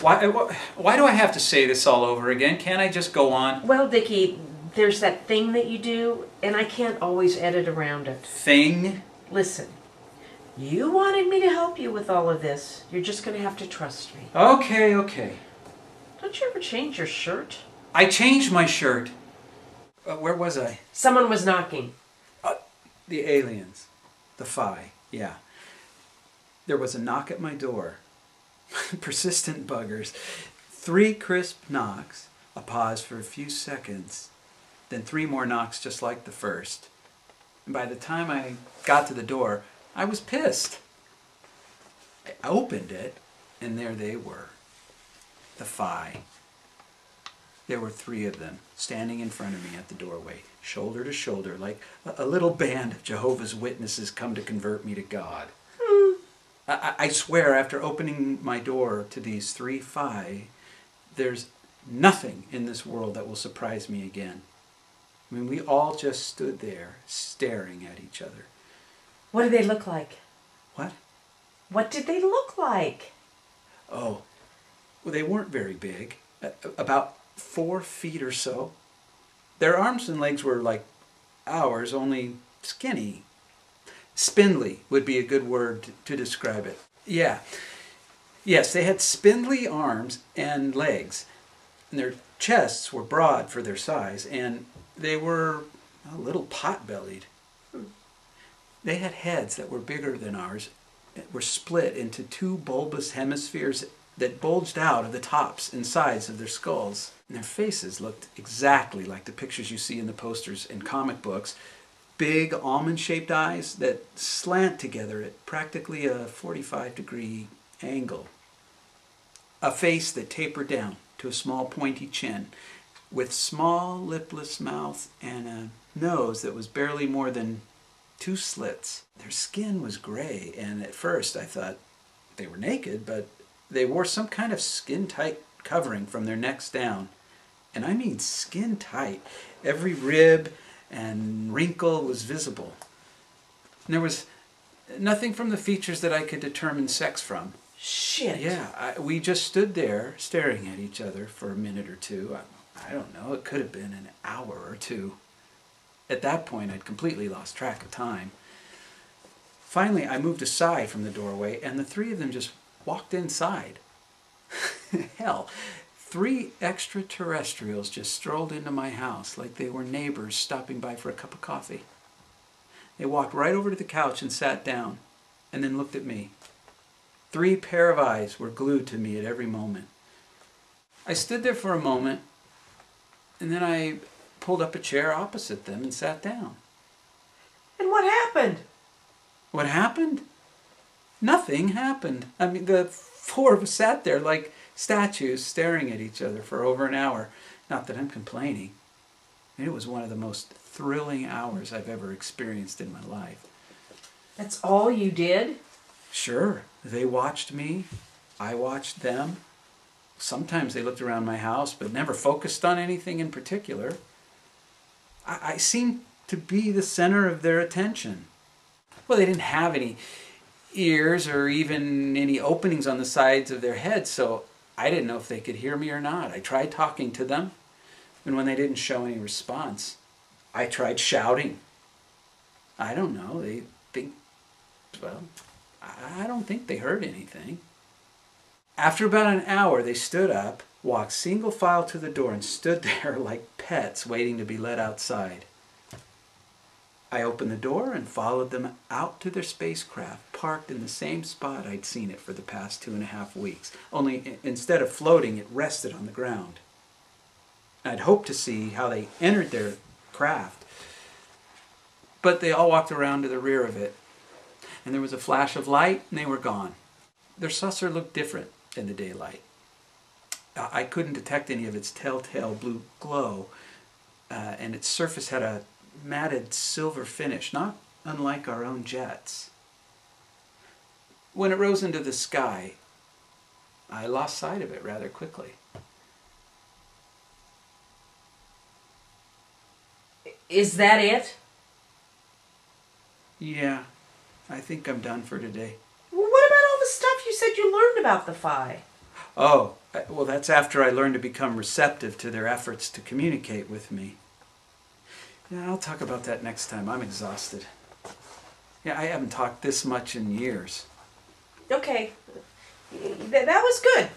Why do I have to say this all over again? Can't I just go on? Well, Dicky, there's that thing that you do, and I can't always edit around it. Thing? Listen, you wanted me to help you with all of this. You're just going to have to trust me. Okay, okay. Don't you ever change your shirt? I changed my shirt. Where was I? Someone was knocking. The aliens. The Phi, yeah. There was a knock at my door. Persistent buggers. 3 crisp knocks, a pause for a few seconds, then 3 more knocks just like the first. And by the time I got to the door, I was pissed. I opened it, and there they were. The Phi. There were 3 of them, standing in front of me at the doorway, shoulder to shoulder, like a little band of Jehovah's Witnesses come to convert me to God. I swear, after opening my door to these 3 Phi, there's nothing in this world that will surprise me again. I mean, we all just stood there, staring at each other. What did they look like? What? What did they look like? Oh, well, they weren't very big. About 4 feet or so. Their arms and legs were like ours, only skinny. Spindly would be a good word to describe it. Yeah. Yes, they had spindly arms and legs. And their chests were broad for their size, and they were a little pot-bellied. They had heads that were bigger than ours, were split into 2 bulbous hemispheres that bulged out of the tops and sides of their skulls. And their faces looked exactly like the pictures you see in the posters in comic books. Big almond-shaped eyes that slant together at practically a 45-degree angle. A face that tapered down to a small pointy chin, with small lipless mouth and a nose that was barely more than 2 slits. Their skin was gray, and at first I thought they were naked, but they wore some kind of skin-tight covering from their necks down. And I mean skin-tight. Every rib and wrinkle was visible. And there was nothing from the features that I could determine sex from. Shit. Yeah, we just stood there staring at each other for a minute or two. I don't know, it could have been an hour or 2. At that point, I'd completely lost track of time. Finally, I moved aside from the doorway, and the 3 of them just walked inside. Hell, 3 extraterrestrials just strolled into my house like they were neighbors stopping by for a cup of coffee. They walked right over to the couch and sat down, and then looked at me. 3 pair of eyes were glued to me at every moment. I stood there for a moment, and then I pulled up a chair opposite them and sat down. And what happened? What happened? Nothing happened. I mean, the 4 of us sat there like statues staring at each other for over an hour. Not that I'm complaining. It was one of the most thrilling hours I've ever experienced in my life. That's all you did? Sure. They watched me. I watched them. Sometimes they looked around my house, but never focused on anything in particular. I seemed to be the center of their attention. Well, they didn't have any ears or even any openings on the sides of their heads, so I didn't know if they could hear me or not. I tried talking to them, and when they didn't show any response, I tried shouting. I don't know, I don't think they heard anything. After about an hour, they stood up, walked single file to the door, and stood there like pets waiting to be let outside. I opened the door and followed them out to their spacecraft, parked in the same spot I'd seen it for the past 2.5 weeks. Only instead of floating, it rested on the ground. I'd hoped to see how they entered their craft, but they all walked around to the rear of it. And there was a flash of light, and they were gone. Their saucer looked different in the daylight. I couldn't detect any of its telltale blue glow, and its surface had a matted silver finish, not unlike our own jets. When it rose into the sky, I lost sight of it rather quickly. Is that it? Yeah, I think I'm done for today. Well, what about all the stuff you said you learned about the Phi? Oh, Well, that's after I learned to become receptive to their efforts to communicate with me. Yeah, I'll talk about that next time. I'm exhausted. Yeah, I haven't talked this much in years. Okay. That was good.